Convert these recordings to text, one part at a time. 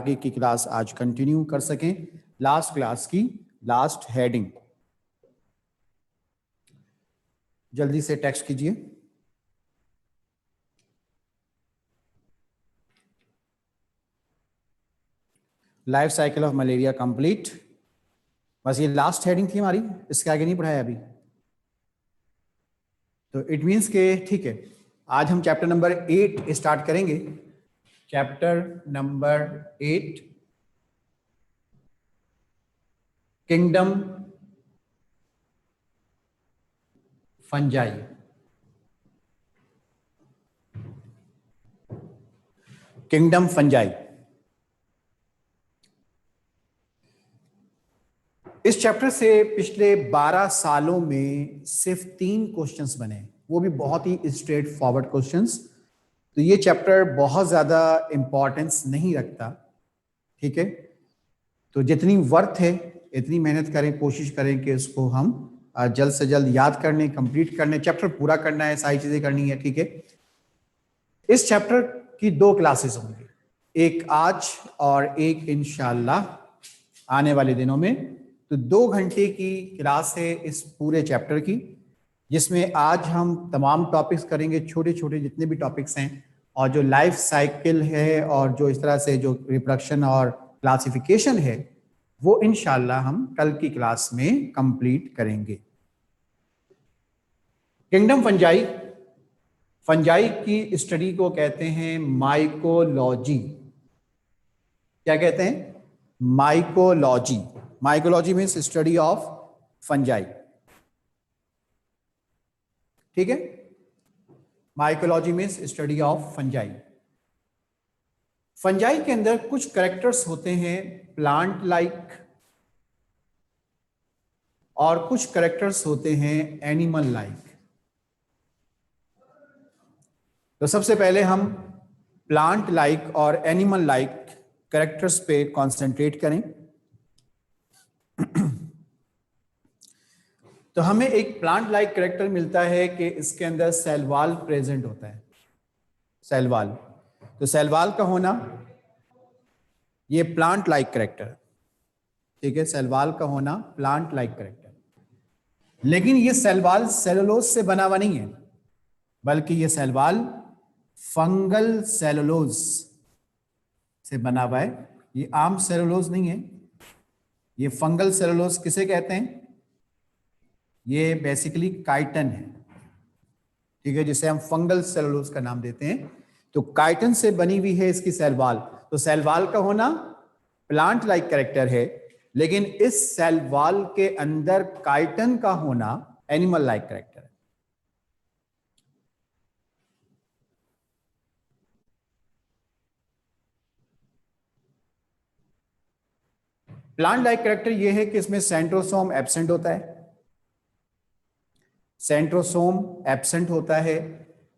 आगे की क्लास आज कंटिन्यू कर सकें। लास्ट क्लास की लास्ट हेडिंग जल्दी से टेक्स्ट कीजिए। Life cycle of malaria complete. बस ये लास्ट हेडिंग थी हमारी, इसके आगे नहीं पढ़ाया अभी। तो इट मीन्स के ठीक है, आज हम चैप्टर नंबर 8 स्टार्ट करेंगे। Chapter number 8, kingdom fungi. Kingdom fungi. इस चैप्टर से पिछले 12 सालों में सिर्फ 3 क्वेश्चंस बने, वो भी बहुत ही स्ट्रेट फॉरवर्ड क्वेश्चंस। तो ये चैप्टर बहुत ज़्यादा इंपॉर्टेंस नहीं रखता, ठीक है। तो जितनी वर्थ है इतनी मेहनत करें, कोशिश करें कि उसको हम जल्द से जल्द याद करने, कंप्लीट करने, चैप्टर पूरा करना है, सारी चीज़ें करनी है, ठीक है। इस चैप्टर की 2 क्लासेस होंगी, एक आज और एक इंशाल्लाह आने वाले दिनों में। तो 2 घंटे की क्लास है इस पूरे चैप्टर की, जिसमें आज हम तमाम टॉपिक्स करेंगे, छोटे छोटे जितने भी टॉपिक्स हैं, और जो लाइफ साइकिल है और जो इस तरह से जो रिप्रोडक्शन और क्लासिफिकेशन है वो इंशाल्लाह हम कल की क्लास में कंप्लीट करेंगे। किंगडम फंजाई, फंजाई की स्टडी को कहते हैं माइकोलॉजी। क्या कहते हैं? Mycology. Mycology means study of fungi, ठीक है। Mycology means study of fungi. Fungi के अंदर कुछ कैरेक्टर्स होते हैं प्लांट लाइक, और कुछ कैरेक्टर्स होते हैं एनिमल लाइक। तो सबसे पहले हम प्लांट लाइक और एनिमल लाइक कैरेक्टर्स पे कंसंट्रेट करें। तो हमें एक प्लांट लाइक कैरेक्टर मिलता है कि इसके अंदर सेल वॉल प्रेजेंट होता है, सेल वॉल। तो सेल वॉल का होना ये प्लांट लाइक कैरेक्टर, ठीक है। सेल वॉल का होना प्लांट लाइक कैरेक्टर। लेकिन ये सेल वॉल सेलुलोज से बना हुआ नहीं है, बल्कि ये सेल वॉल फंगल सेलुलोज से बना हुआ है। ये आम सेलुलोज नहीं है, ये फंगल सेलुलोज किसे कहते हैं? ये बेसिकली काइटन है, ठीक है, जिसे हम फंगल सेलुलोज का नाम देते हैं। तो काइटन से बनी हुई है इसकी सेल वॉल। तो सेल वॉल का होना प्लांट लाइक कैरेक्टर है, लेकिन इस सेल वॉल के अंदर काइटन का होना एनिमल लाइक कैरेक्टर है। प्लांट लाइक कैरेक्टर यह है कि इसमें सेंट्रोसोम एब्सेंट होता है, सेंट्रोसोम एब्सेंट होता है।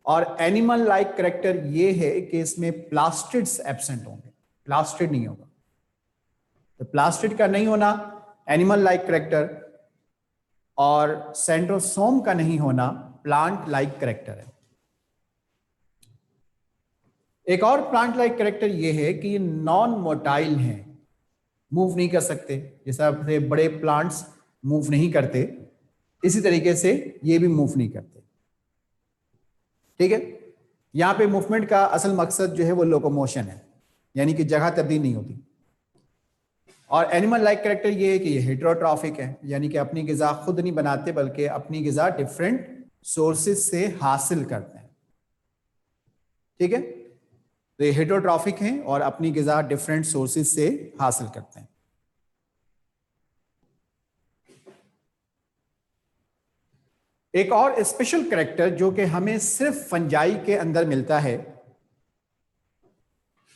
और एनिमल लाइक कैरेक्टर यह है कि इसमें प्लास्टिड्स एब्सेंट होंगे, प्लास्टिड नहीं होगा। तो प्लास्टिड का नहीं होना एनिमल लाइक कैरेक्टर, और सेंट्रोसोम का नहीं होना प्लांट लाइक कैरेक्टर है। एक और प्लांट लाइक कैरेक्टर यह है कि ये नॉन मोटाइल हैं, मूव नहीं कर सकते। जैसा बड़े प्लांट्स मूव नहीं करते, इसी तरीके से ये भी मूव नहीं करते, ठीक है। यहां पे मूवमेंट का असल मकसद जो है वो लोकोमोशन है, यानी कि जगह तब्दील नहीं होती। और एनिमल लाइक कैरेक्टर ये है कि ये हेटेरोट्रॉफिक है, यानी कि अपनी ग़िज़ा खुद नहीं बनाते, बल्कि अपनी ग़िज़ा डिफरेंट सोर्सेज से हासिल करते हैं, ठीक है। तो ये हेटेरोट्रॉफिक हैं और अपनी ग़िज़ा डिफरेंट सोर्सेज से हासिल करते हैं। एक और स्पेशल कैरेक्टर जो कि हमें सिर्फ फंजाई के अंदर मिलता है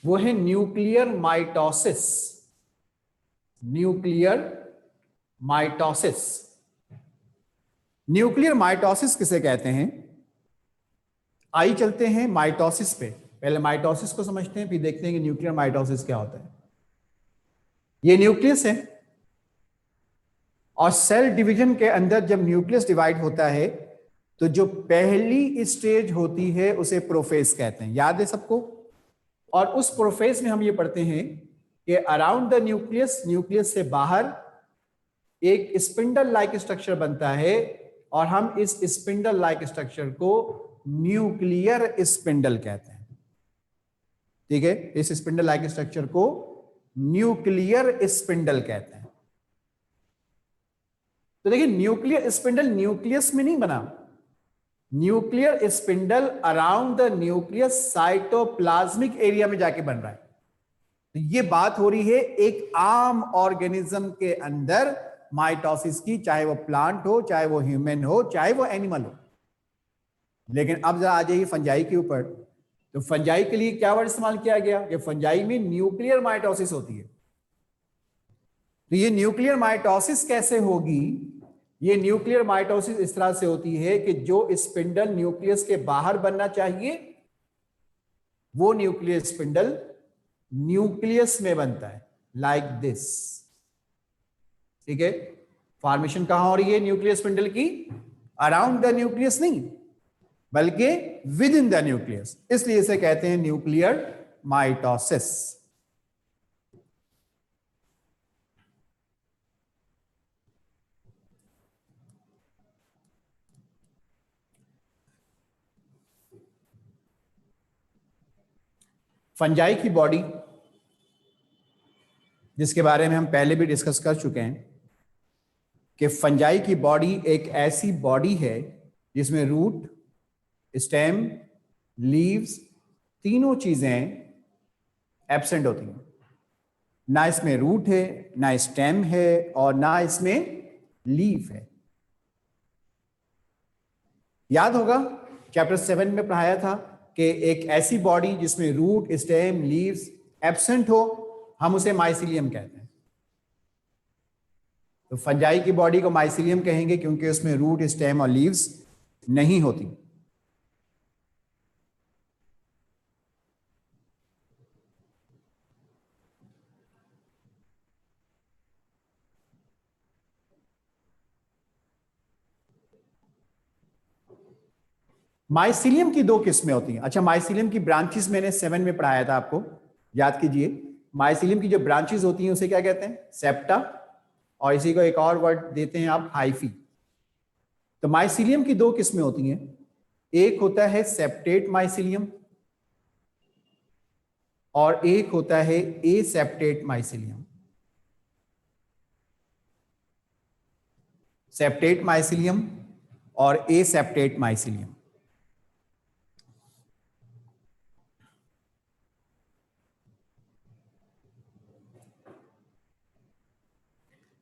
वो है nuclear mitosis. Nuclear mitosis. Nuclear mitosis किसे कहते हैं? आइए चलते हैं माइटोसिस पे। पहले माइटोसिस को समझते हैं, फिर देखते हैं कि न्यूक्लियर माइटोसिस क्या होता है। ये न्यूक्लियस है, और सेल डिवीजन के अंदर जब न्यूक्लियस डिवाइड होता है तो जो पहली स्टेज होती है उसे प्रोफेज कहते हैं, याद है सबको। और उस प्रोफेज में हम ये पढ़ते हैं कि अराउंड द न्यूक्लियस, न्यूक्लियस से बाहर एक स्पिंडल लाइक स्ट्रक्चर बनता है और हम इस स्पिंडल लाइक स्ट्रक्चर को न्यूक्लियर स्पिंडल कहते हैं। ठीक है, इस स्पिंडल लाइक स्ट्रक्चर को न्यूक्लियर स्पिंडल कहते हैं। तो देखिए, न्यूक्लियर स्पिंडल न्यूक्लियस में नहीं बना, nuclear spindle around the nucleus cytoplasmic area में जाके बन रहा है। तो ये बात हो रही है एक आम ऑर्गेनिज्म के अंदर माइटोसिस की, चाहे वो प्लांट हो, चाहे वो ह्यूमन हो, चाहे वो एनिमल हो। लेकिन अब जरा आ जाइए फंजाई के ऊपर। तो फंजाई के लिए क्या वर्ड इस्तेमाल किया गया कि फंजाई में न्यूक्लियर माइटोसिस होती है। तो ये न्यूक्लियर माइटोसिस कैसे होगी? ये न्यूक्लियर माइटोसिस इस तरह से होती है कि जो स्पिंडल न्यूक्लियस के बाहर बनना चाहिए वो न्यूक्लियर स्पिंडल न्यूक्लियस में बनता है, लाइक दिस। ठीक है, फॉर्मेशन कहां हो रही है न्यूक्लियर स्पिंडल की? अराउंड द न्यूक्लियस नहीं, बल्कि विद इन द न्यूक्लियस, इसलिए इसे कहते हैं न्यूक्लियर माइटोसिस। फंजाई की बॉडी, जिसके बारे में हम पहले भी डिस्कस कर चुके हैं कि फंजाई की बॉडी एक ऐसी बॉडी है जिसमें रूट, स्टेम, लीव्स, तीनों चीजें एब्सेंट होती हैं। ना इसमें रूट है, ना स्टेम है, और ना इसमें लीफ है। याद होगा चैप्टर 7 में पढ़ाया था कि एक ऐसी बॉडी जिसमें रूट, स्टेम, लीव्स एब्सेंट हो, हम उसे माइसीलियम कहते हैं। तो फंजाई की बॉडी को माइसीलियम कहेंगे क्योंकि उसमें रूट, स्टेम और लीव्स नहीं होती। माइसीलियम की दो किस्में होती हैं। अच्छा, माइसीलियम की ब्रांचेस मैंने 7 में पढ़ाया था आपको, याद कीजिए। माइसीलियम की जो ब्रांचेस होती हैं उसे क्या कहते हैं? सेप्टा, और इसी को एक और वर्ड देते हैं आप, हाइफी। तो माइसीलियम की दो किस्में होती हैं, एक होता है सेप्टेट माइसीलियम और एक होता है एसेप्टेट माइसीलियम। सेप्टेट माइसीलियम और एसेप्टेट माइसीलियम।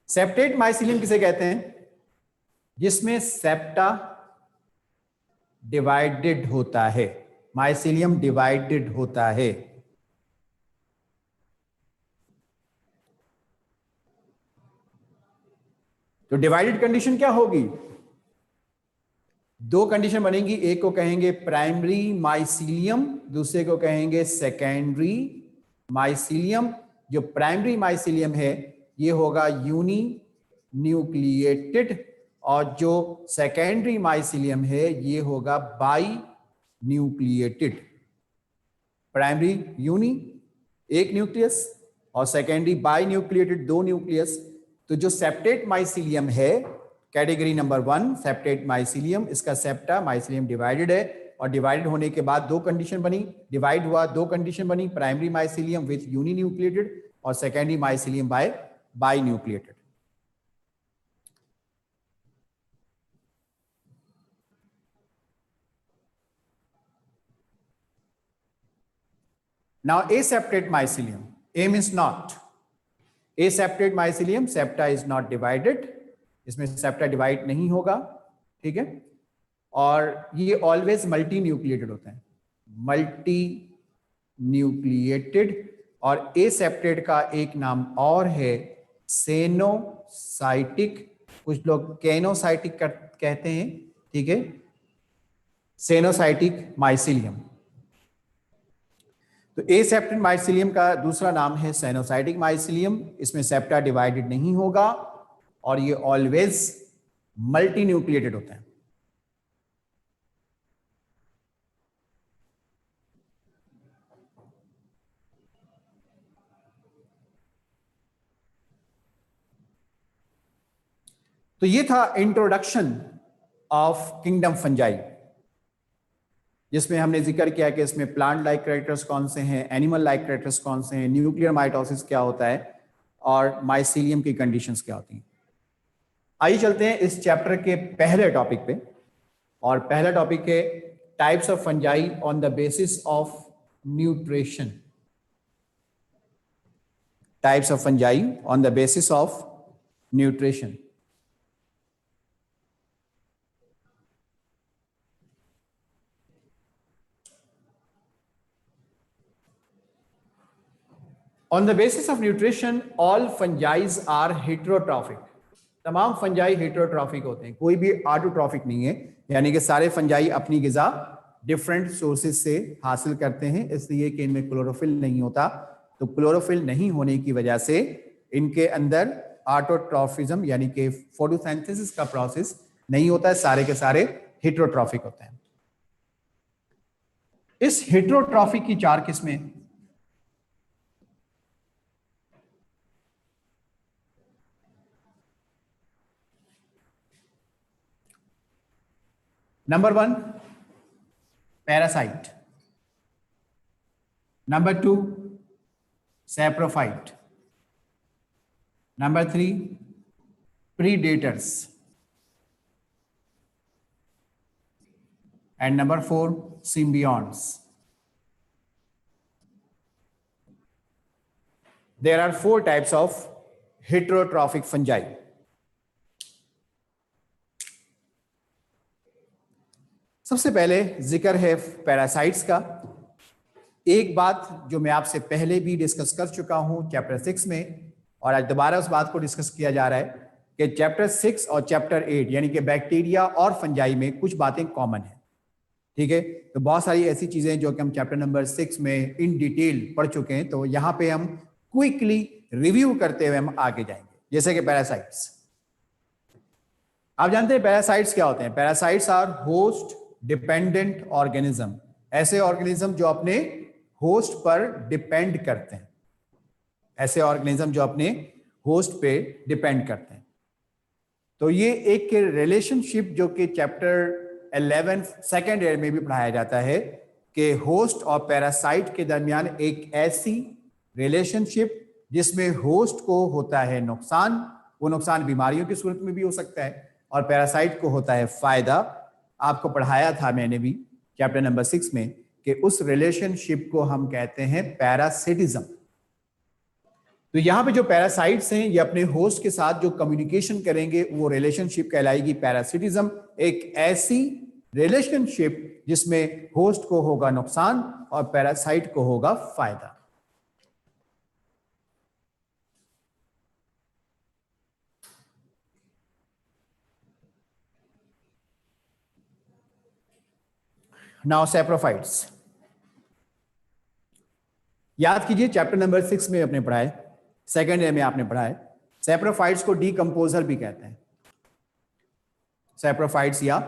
सेप्टेट माइसीलियम किसे कहते हैं? जिसमें सेप्टा डिवाइडेड होता है, माइसीलियम डिवाइडेड होता है। तो डिवाइडेड कंडीशन क्या होगी? दो कंडीशन बनेंगी, एक को कहेंगे प्राइमरी माइसीलियम, दूसरे को कहेंगे सेकेंडरी माइसीलियम। जो प्राइमरी माइसीलियम है ये होगा यूनी न्यूक्लिएटेड, और जो सेकेंडरी माइसीलियम है ये होगा बाई न्यूक्लिएटेड। प्राइमरी यूनी, एक न्यूक्लियस, और सेकेंडरी बाई न्यूक्लिएटेड, दो न्यूक्लियस। तो जो सेप्टेट माइसीलियम है, कैटेगरी नंबर 1 सेप्टेट माइसीलियम, इसका सेप्टा माइसीलियम डिवाइडेड है, और डिवाइडेड होने के बाद दो कंडीशन बनी, डिवाइड हुआ, दो कंडीशन बनी, primary mycelium with uninucleated और secondary mycelium binucleated. Now aseptate mycelium, A means not. Aseptate mycelium, septa is not divided, इसमें सेप्टा डिवाइड नहीं होगा। ठीक है, और ये ऑलवेज मल्टी न्यूक्लिएटेड होते हैं, मल्टी न्यूक्लिएटेड। और एसेप्टेड का एक नाम और है सेनोसाइटिक, कुछ लोग कैनोसाइटिक कहते हैं। ठीक है, सेनोसाइटिक माइसीलियम। तो एसेप्टेड माइसीलियम का दूसरा नाम है सेनोसाइटिक माइसीलियम, इसमें सेप्टा डिवाइडेड नहीं होगा और ये ऑलवेज मल्टी न्यूक्लिएटेड होते हैं। तो ये था इंट्रोडक्शन ऑफ किंगडम फंजाई, जिसमें हमने जिक्र किया कि इसमें प्लांट लाइक कैरेक्टर्स कौन से हैं, एनिमल लाइक कैरेक्टर्स कौन से हैं, न्यूक्लियर माइटोसिस क्या होता है और माइसीलियम की कंडीशंस क्या होती हैं। आइए चलते हैं इस चैप्टर के पहले टॉपिक पे, और पहला टॉपिक है types of fungi on the basis of nutrition. Types of fungi on the basis of nutrition. On the basis of nutrition, all fungi are heterotrophic. तमाम फंजाई हेटेरोट्रॉफिक होते हैं, कोई भी ऑटोट्रॉफिक नहीं है, यानी कि सारे फंजाई अपनी गिजा डिफरेंट सोर्सेज से हासिल करते हैं, इसलिए कि इनमें क्लोरोफिल नहीं होता। तो क्लोरोफिल नहीं होने की वजह से इनके अंदर ऑटोट्रॉफिज्म यानी कि फोटोसिंथेसिस का प्रोसेस नहीं होता है, सारे के सारे हेटेरोट्रॉफिक होते हैं। इस हेटेरोट्रॉफिक की 4 किस्में। Number 1 parasite, number 2 saprophyte, number 3 predators, and number 4 symbionts. There are 4 types of heterotrophic fungi. सबसे पहले जिक्र है पैरासाइट्स का। एक बात जो मैं आपसे पहले भी डिस्कस कर चुका हूं चैप्टर 6 में, और आज दोबारा उस बात को डिस्कस किया जा रहा है कि चैप्टर 6 और चैप्टर 8 यानी कि बैक्टीरिया और फंजाई में कुछ बातें कॉमन है। ठीक है, तो बहुत सारी ऐसी चीजें जो कि हम चैप्टर नंबर 6 में इन डिटेल पढ़ चुके हैं, तो यहां पे हम क्विकली रिव्यू करते हुए हम आगे जाएंगे। जैसे कि पैरासाइट्स, आप जानते हैं पैरासाइट्स क्या होते हैं। Parasites are host dependent organism, ऐसे ऑर्गेनिज्म जो अपने होस्ट पर डिपेंड करते हैं, ऐसे ऑर्गेनिज्म जो अपने होस्ट पे डिपेंड करते हैं। तो ये एक रिलेशनशिप जो कि चैप्टर 11 सेकेंड ईयर में भी पढ़ाया जाता है कि होस्ट और पैरासाइट के दरमियान एक ऐसी रिलेशनशिप जिसमें होस्ट को होता है नुकसान, वो नुकसान बीमारियों की सूरत में भी हो सकता है, और पैरासाइट को होता है फायदा। आपको पढ़ाया था मैंने भी चैप्टर नंबर 6 में कि उस रिलेशनशिप को हम कहते हैं पैरासिटिज्म। तो यहां पे जो पैरासाइट्स हैं ये अपने होस्ट के साथ जो कम्युनिकेशन करेंगे वो रिलेशनशिप कहलाएगी पैरासिटिज्म। एक ऐसी रिलेशनशिप जिसमें होस्ट को होगा नुकसान और पैरासाइट को होगा फायदा। नाउ सैप्रोफाइट्स, याद कीजिए चैप्टर नंबर 6 में आपने पढ़ा है, सेकेंड ईयर में आपने पढ़ा है, सैप्रोफाइट्स को डीकंपोजर भी कहते हैं। सैप्रोफाइट्स या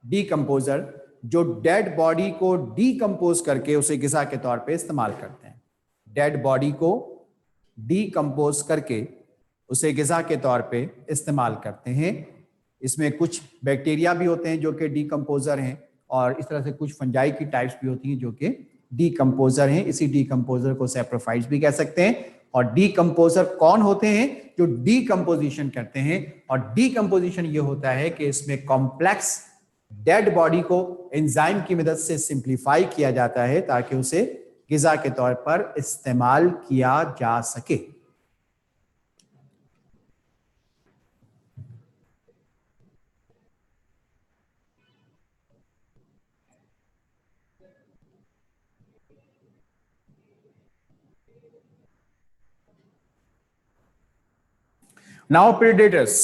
डीकंपोजर जो डेड बॉडी को डीकंपोज करके उसे गिजा के तौर पे इस्तेमाल करते हैं। डेड बॉडी को डीकंपोज करके उसे गिजा के तौर पे इस्तेमाल करते हैं। इसमें कुछ बैक्टीरिया भी होते हैं जो कि डीकंपोजर हैं, और इस तरह से कुछ फंजाई की टाइप्स भी होती हैं जो कि डीकंपोजर हैं। इसी डीकंपोजर को सैप्रोफाइट्स भी कह सकते हैं। और डीकंपोजर कौन होते हैं? जो डीकंपोजिशन करते हैं। और डीकंपोजिशन ये होता है कि इसमें कॉम्प्लेक्स डेड बॉडी को एंजाइम की मदद से सिंप्लीफाई किया जाता है ताकि उसे गिजा के तौर पर इस्तेमाल किया जा सके। Now predators.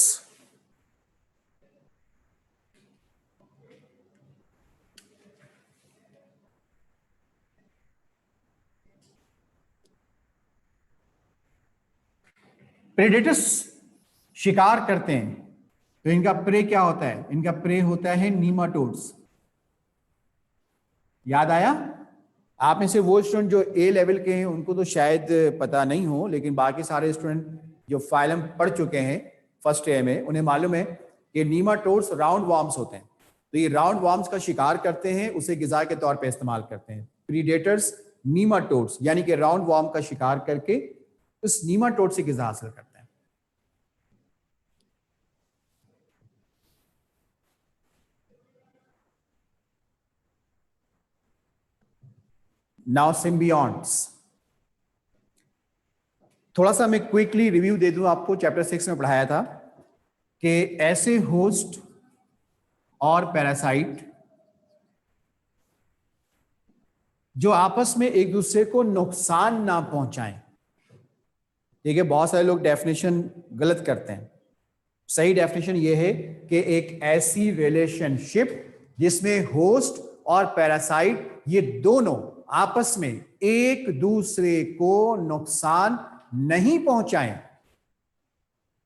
प्रेडेटर्स शिकार करते हैं, तो इनका प्रे क्या होता है? इनका प्रे होता है नीमाटोड्स। याद आया? आप में से वो स्टूडेंट जो ए लेवल के हैं उनको तो शायद पता नहीं हो, लेकिन बाकी सारे स्टूडेंट जो फाइलम पढ़ चुके हैं फर्स्ट ईयर में उन्हें मालूम है कि नीमाटोड्स राउंड वॉर्म्स होते हैं, तो ये राउंड वॉर्म्स का शिकार करते हैं, उसे गिजा के तौर पे इस्तेमाल करते हैं। प्रीडेटर्स नीमाटोड्स यानी कि राउंड वॉर्म का शिकार करके उस नीमाटोड से गिजा हासिल करते हैं। नाउ सिम्बियॉन्ट्स, थोड़ा सा मैं क्विकली रिव्यू दे दूं आपको। चैप्टर 6 में पढ़ाया था कि ऐसे होस्ट और पैरासाइट जो आपस में एक दूसरे को नुकसान ना पहुंचाएं। ठीक है, बहुत सारे लोग डेफिनेशन गलत करते हैं। सही डेफिनेशन यह है कि एक ऐसी रिलेशनशिप जिसमें होस्ट और पैरासाइट ये दोनों आपस में एक दूसरे को नुकसान नहीं पहुंचाएं।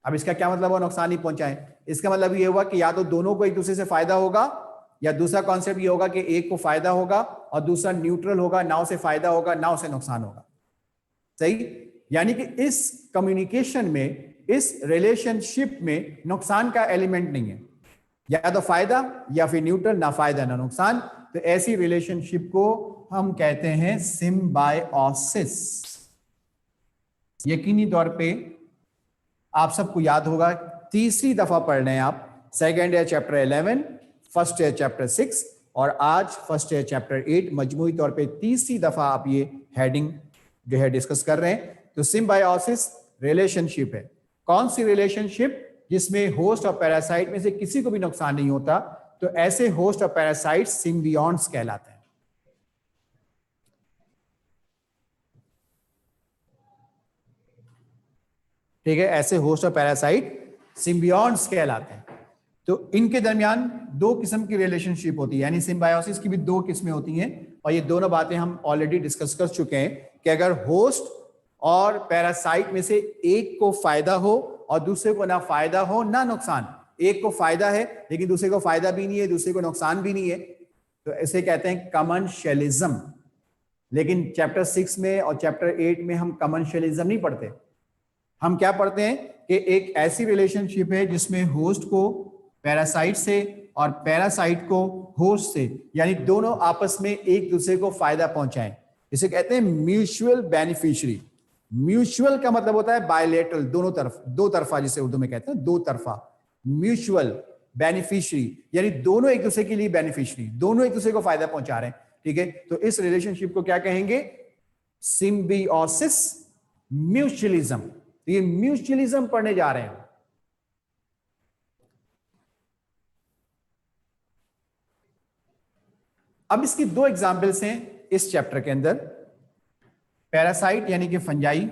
अब इसका क्या मतलब हुआ नुकसान नहीं पहुंचाएं? इसका मतलब ये हुआ कि या तो दोनों को एक दूसरे से फायदा होगा, या दूसरा कॉन्सेप्ट ये होगा कि एक को फायदा होगा और दूसरा न्यूट्रल होगा, ना उसे फायदा होगा ना उसे नुकसान होगा। सही, यानी कि इस कम्युनिकेशन में, इस रिलेशनशिप में नुकसान का एलिमेंट नहीं है, या तो फायदा या फिर न्यूट्रल, ना फायदा ना नुकसान। तो ऐसी रिलेशनशिप को हम कहते हैं सिम्बायोसिस। यकीनी तौर पे आप सबको याद होगा, तीसरी दफा पढ़ रहे हैं आप। सेकेंड है चैप्टर 11, फर्स्ट है चैप्टर 6 और आज फर्स्ट है चैप्टर 8। मजमूई तौर पे तीसरी दफा आप ये हेडिंग जो है डिस्कस कर रहे हैं। तो सिम्बायोसिस रिलेशनशिप है। कौन सी रिलेशनशिप? जिसमें होस्ट और पैरासाइट में से किसी को भी नुकसान नहीं होता। तो ऐसे होस्ट और पैरासाइट सिम्बियॉन्ट्स कहलाते हैं। ठीक है, ऐसे होस्ट और पैरासाइट सिम्बियॉन्ट्स कहलाते हैं। तो इनके दरमियान दो किस्म की रिलेशनशिप होती है, यानी सिम्बायोसिस की भी दो किस्में होती हैं। और ये दोनों बातें हम ऑलरेडी डिस्कस कर चुके हैं कि अगर होस्ट और पैरासाइट में से एक को फायदा हो और दूसरे को ना फायदा हो ना नुकसान, एक को फायदा है लेकिन दूसरे को फायदा भी नहीं है, दूसरे को नुकसान भी नहीं है, तो इसे कहते हैं कमर्शियलिज्म। लेकिन चैप्टर 6 में और चैप्टर 8 में हम कमर्शियलिज्म नहीं पढ़ते। हम क्या पढ़ते हैं कि एक ऐसी रिलेशनशिप है जिसमें होस्ट को पैरासाइट से और पैरासाइट को होस्ट से, यानी दोनों आपस में एक दूसरे को फायदा पहुंचाएं। इसे कहते हैं म्यूचुअल बेनिफिशियरी। म्यूचुअल का मतलब होता है बायलेटरल, दोनों तरफ, दो तरफा, जिसे उर्दू में कहते हैं दो तरफा। म्यूचुअल बेनिफिशियरी यानी दोनों एक दूसरे के लिए बेनिफिशियरी, दोनों एक दूसरे को फायदा पहुंचा रहे हैं। ठीक है, तो इस रिलेशनशिप को क्या कहेंगे? Symbiosis mutualism. ये म्यूचुअलिज्म पढ़ने जा रहे हैं। अब इसकी दो एग्जाम्पल्स हैं इस चैप्टर के अंदर। पैरासाइट यानी कि फंजाई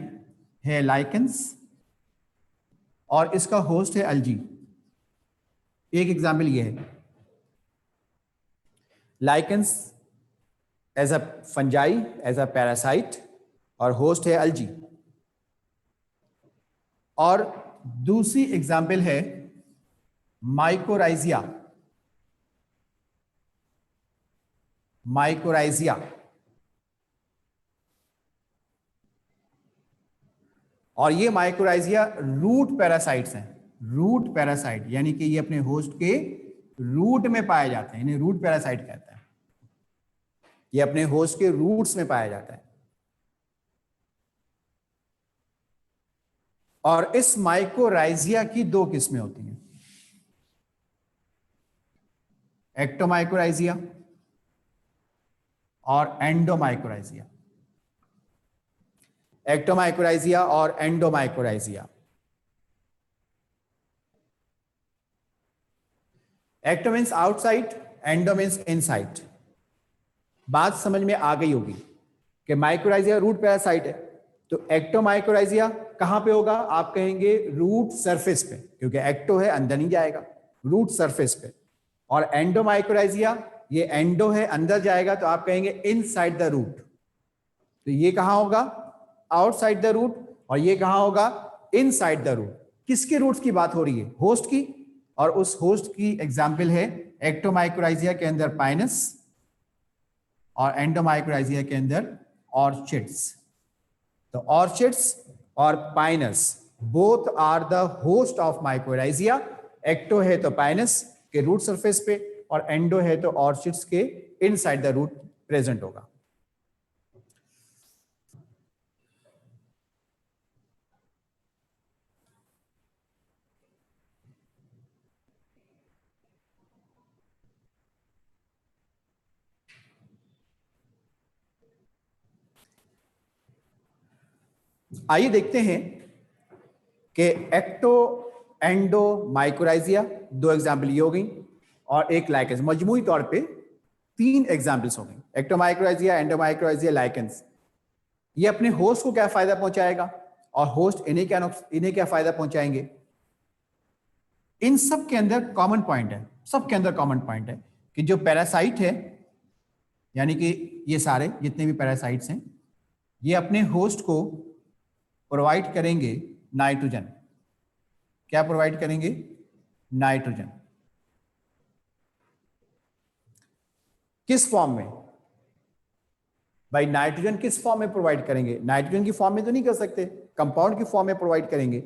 है लाइकेंस और इसका होस्ट है अल्जी। एक एग्जाम्पल ये है, lichens as a fungi, as a parasite, और होस्ट है अल्जी। और दूसरी एग्जाम्पल है माइकोराइजिया। माइकोराइजिया और ये माइकोराइजिया रूट पैरासाइट्स हैं। रूट पैरासाइट यानी कि ये अपने होस्ट के रूट में पाए जाते हैं, इन्हें रूट पैरासाइट कहते हैं। ये अपने होस्ट के रूट्स में पाया जाता है। और इस माइकोराइजिया की दो किस्में होती हैं, एक्टोमाइकोराइजिया और एंडोमाइकोराइजिया। एक्टोमाइकोराइजिया और endomycorrhiza. Ecto means outside, endo means inside. बात समझ में आ गई होगी कि माइकोराइजिया रूट पैरासाइट है, तो एक्टोमाइकोराइजिया कहां पे होगा? आप कहेंगे रूट सरफेस पे, क्योंकि एक्टो है अंदर नहीं जाएगा, रूट सरफेस पे। और एंडोमाइकोराइजिया, ये एंडो है अंदर जाएगा, तो आप कहेंगे इनसाइड द रूट। तो ये कहां होगा? Outside the root. और ये कहां होगा? Inside the root. किसके रूट्स की बात हो रही है? होस्ट की। और उस होस्ट की एग्जाम्पल है एक्टोमाइकोराइजिया के अंदर पाइनस और एंडोमाइकोराइजिया के अंदर ऑर्चिड्स। तो ऑर्चिड्स और pinus both are the host of mycorrhiza, ecto है तो पाइनस के रूट सरफेस पे, और एंडो है तो ऑर्चिड्स के इनसाइड द रूट प्रेजेंट होगा। आइए देखते हैं कि एक्टो एंडो माइकोराइजिया, दो एग्जाम्पल ये हो गई, और एक लाइकेंस। मजमूई तौर पे 3 एग्जाम्पल्स हो गई, एक्टोमाइकोराइजिया, एंडोमाइकोराइजिया, लाइकेंस। ये अपने होस्ट को क्या फायदा पहुंचाएगा और होस्ट इन्हें क्या फायदा पहुंचाएंगे। इन सब के अंदर कॉमन पॉइंट है, सबके अंदर कॉमन पॉइंट है कि जो पैरासाइट है, यानी कि ये सारे जितने भी पैरासाइट्स हैं, ये अपने होस्ट को प्रोवाइड करेंगे नाइट्रोजन। क्या प्रोवाइड करेंगे? नाइट्रोजन। किस फॉर्म में भाई? नाइट्रोजन किस फॉर्म में प्रोवाइड करेंगे? नाइट्रोजन की फॉर्म में तो नहीं कर सकते, कंपाउंड की फॉर्म में प्रोवाइड करेंगे।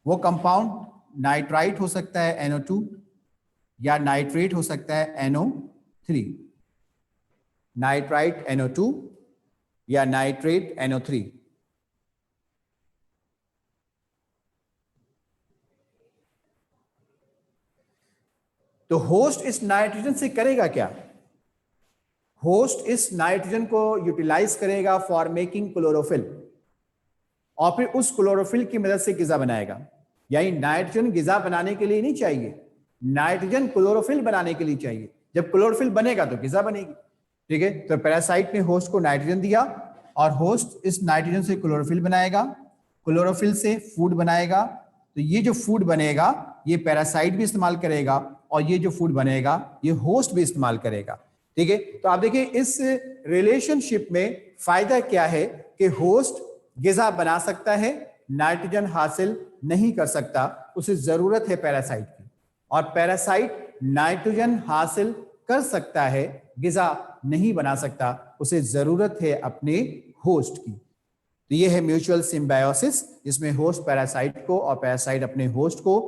वो कंपाउंड नाइट्राइट हो सकता है NO2, या नाइट्रेट हो सकता है NO3। नाइट्राइट NO2 या नाइट्रेट NO3। तो होस्ट इस नाइट्रोजन से करेगा क्या? होस्ट इस नाइट्रोजन को यूटिलाइज करेगा फॉर मेकिंग क्लोरोफिल, और फिर उस क्लोरोफिल की मदद से गिजा बनाएगा। यानी नाइट्रोजन गिजा बनाने के लिए नहीं चाहिए, नाइट्रोजन क्लोरोफिल बनाने के लिए चाहिए। जब क्लोरोफिल बनेगा तो गिजा बनेगी। ठीक है, तो पैरासाइट ने होस्ट को नाइट्रोजन दिया, और होस्ट इस नाइट्रोजन से क्लोरोफिल बनाएगा, क्लोरोफिल से फूड बनाएगा। तो ये जो फूड बनेगा ये पैरासाइट भी इस्तेमाल करेगा, और ये जो फूड बनेगा ये होस्ट भी इस्तेमाल करेगा। ठीक है, तो आप देखिए इस रिलेशनशिप में फायदा क्या है कि होस्ट गिजा बना सकता है, नाइट्रोजन हासिल नहीं कर सकता, उसे जरूरत है पैरासाइट की, और पैरासाइट नाइट्रोजन हासिल कर सकता है, गिजा नहीं बना सकता, उसे जरूरत है अपने होस्ट की। तो ये है म्यूचुअल सिम्बायोसिस, जिसमें होस्ट पैरासाइट को और पैरासाइट अपने होस्ट को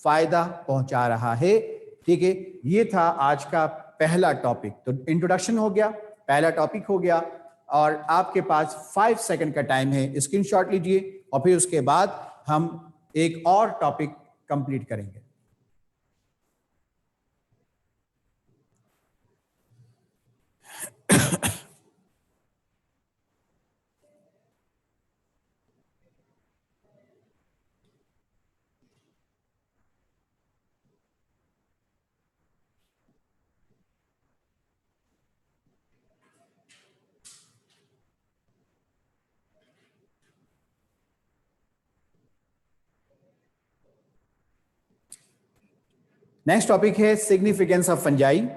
फायदा पहुंचा रहा है। ठीक है, ये था आज का पहला टॉपिक। तो इंट्रोडक्शन हो गया, पहला टॉपिक हो गया, और आपके पास 5 सेकंड का टाइम है, स्क्रीनशॉट लीजिए, और फिर उसके बाद हम एक और टॉपिक कंप्लीट करेंगे। नेक्स्ट टॉपिक है सिग्निफिकेंस ऑफ फंजाई,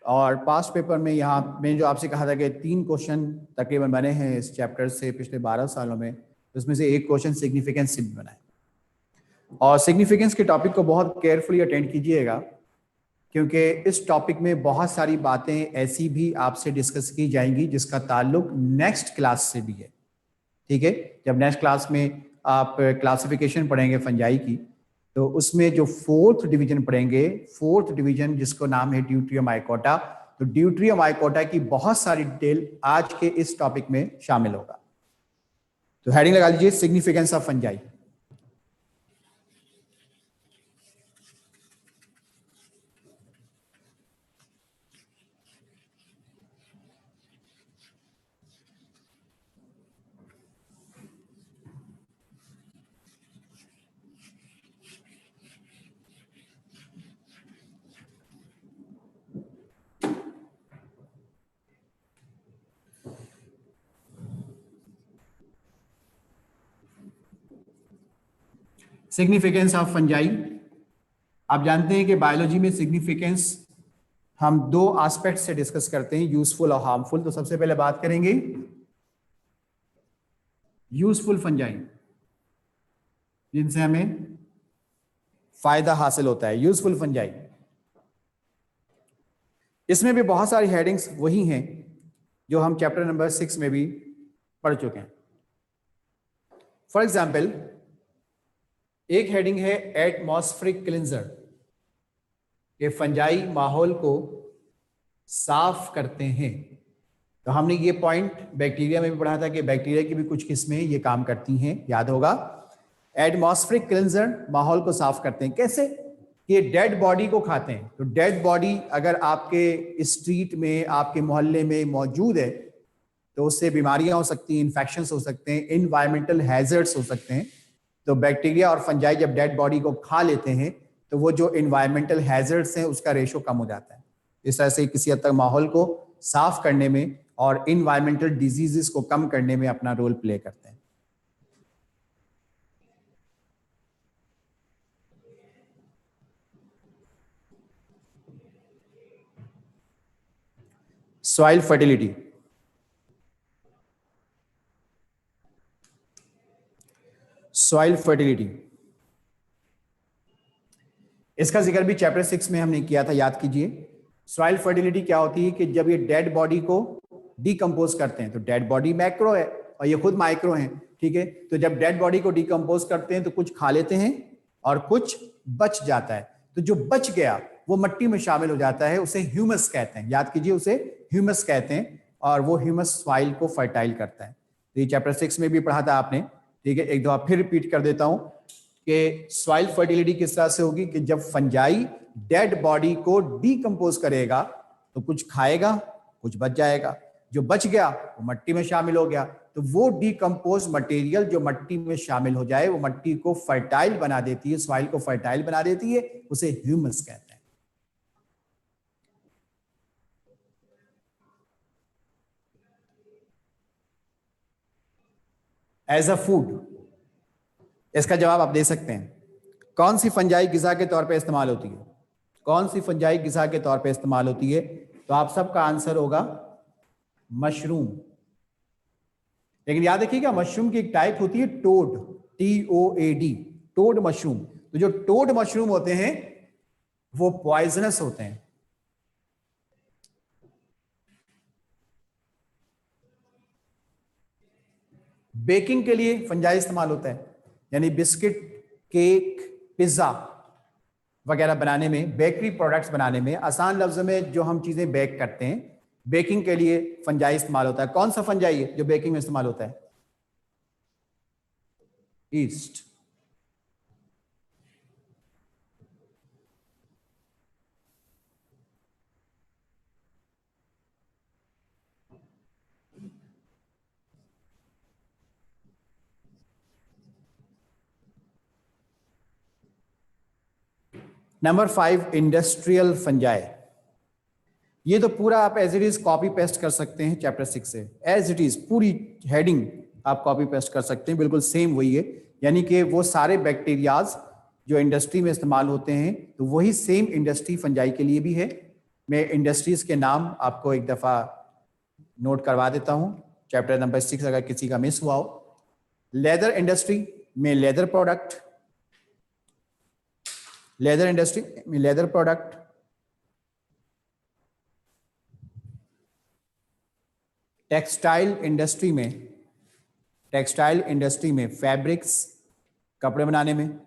और पास्ट पेपर में यहाँ मैंने जो आपसे कहा था कि 3 क्वेश्चन तकरीबन बने हैं इस चैप्टर से पिछले 12 सालों में, उसमें से एक क्वेश्चन सिग्निफिकेंस से भी बना है। और सिग्निफिकेंस के टॉपिक को बहुत केयरफुली अटेंड कीजिएगा, क्योंकि इस टॉपिक में बहुत सारी बातें ऐसी भी आपसे डिस्कस की जाएंगी जिसका ताल्लुक नेक्स्ट क्लास से भी है। ठीक है, जब नेक्स्ट क्लास में आप क्लासिफिकेशन पढ़ेंगे फंजाई की, तो उसमें जो 4th डिवीजन पढ़ेंगे, 4th डिवीजन जिसको नाम है ड्यूट्रियोमाइकोटा, तो ड्यूट्रियोमाइकोटा की बहुत सारी डिटेल आज के इस टॉपिक में शामिल होगा। तो हेडिंग लगा लीजिए significance of fungi. Significance of fungi, आप जानते हैं कि बायोलॉजी में सिग्निफिकेंस हम 2 एस्पेक्ट से डिस्कस करते हैं, यूजफुल और हार्मफुल। तो सबसे पहले बात करेंगे यूजफुल फंजाई, जिनसे हमें फायदा हासिल होता है, यूजफुल फंजाई। इसमें भी बहुत सारी हेडिंग्स वही हैं जो हम चैप्टर नंबर 6 में भी पढ़ चुके हैं। फॉर एग्जाम्पल, एक हेडिंग है एटमॉस्फेरिक क्लिंजर। कि फंजाई माहौल को साफ करते हैं। तो हमने ये पॉइंट बैक्टीरिया में भी पढ़ा था कि बैक्टीरिया की भी कुछ किस्में ये काम करती हैं, याद होगा। एटमॉस्फेरिक क्लिंजर माहौल को साफ करते हैं। कैसे? कि डेड बॉडी को खाते हैं। तो डेड बॉडी अगर आपके स्ट्रीट में, आपके मोहल्ले में मौजूद है तो उससे बीमारियां हो सकती हैं, इन्फेक्शंस हो सकते हैं, इन्वायरमेंटल हैजर्ड्स हो सकते हैं। तो बैक्टीरिया और फंजाई जब डेड बॉडी को खा लेते हैं तो वो जो इन्वायरमेंटल हैजर्ड्स हैं उसका रेशो कम हो जाता है। इस तरह से किसी हद तक माहौल को साफ करने में और इन्वायरमेंटल डिजीजेस को कम करने में अपना रोल प्ले करते हैं। सॉइल फर्टिलिटी, सॉइल फर्टिलिटी, इसका जिक्र भी चैप्टर 6 में हमने किया था, याद कीजिए। सॉइल फर्टिलिटी क्या होती है कि जब ये डेड बॉडी को डिकम्पोज करते हैं, तो डेड बॉडी मैक्रो है और ये खुद माइक्रो है, ठीक है। तो जब डेड बॉडी को डिकम्पोज करते हैं तो कुछ खा लेते हैं और कुछ बच जाता है। तो जो बच गया वो मिट्टी में शामिल हो जाता है, उसे ह्यूमस कहते हैं, याद कीजिए, उसे ह्यूमस कहते हैं। और वो ह्यूमस सॉइल को फर्टाइल करता है। तो ये चैप्टर 6 में भी पढ़ा था आपने, ठीक है। एक दफा फिर रिपीट कर देता हूं कि सॉइल फर्टिलिटी किस तरह से होगी कि जब फंजाई डेड बॉडी को डिकम्पोज करेगा तो कुछ खाएगा, कुछ बच जाएगा। जो बच गया वो मिट्टी में शामिल हो गया। तो वो डिकम्पोज मटेरियल जो मिट्टी में शामिल हो जाए वो मिट्टी को फर्टाइल बना देती है, सॉइल को फर्टाइल बना देती है, उसे ह्यूमस कहते हैं। एज अ फूड, इसका जवाब आप दे सकते हैं। कौन सी फंजाई गिजा के तौर पे इस्तेमाल होती है? कौन सी फंजाई गिजा के तौर पे इस्तेमाल होती है? तो आप सबका आंसर होगा मशरूम। लेकिन याद रखिएगा, मशरूम की एक टाइप होती है टोड, TOAD, टोड मशरूम। तो जो टोड मशरूम होते हैं वो पॉइजनस होते हैं। बेकिंग के लिए फंजाई इस्तेमाल होता है, यानी बिस्किट, केक, पिज्जा वगैरह बनाने में, बेकरी प्रोडक्ट्स बनाने में, आसान लफ्जों में जो हम चीजें बेक करते हैं, बेकिंग के लिए फंजाई इस्तेमाल होता है। कौन सा फंजाई है जो बेकिंग में इस्तेमाल होता है? ईस्ट। Number 5, industrial fungi. ये तो पूरा आप as it is copy paste कर सकते हैं चैप्टर 6 से, एज इट इज पूरी हेडिंग आप कॉपी पेस्ट कर सकते हैं, बिल्कुल सेम वही है। यानी कि वो सारे बैक्टीरियाज जो इंडस्ट्री में इस्तेमाल होते हैं, तो वही सेम इंडस्ट्री फंजाई के लिए भी है। मैं इंडस्ट्रीज के नाम आपको एक दफा नोट करवा देता हूं, चैप्टर नंबर 6 अगर किसी का मिस हुआ हो। लेदर इंडस्ट्री में लेदर प्रोडक्ट, लेदर इंडस्ट्री में लेदर प्रोडक्ट, टेक्सटाइल इंडस्ट्री में, टेक्सटाइल इंडस्ट्री में फैब्रिक्स, कपड़े बनाने में,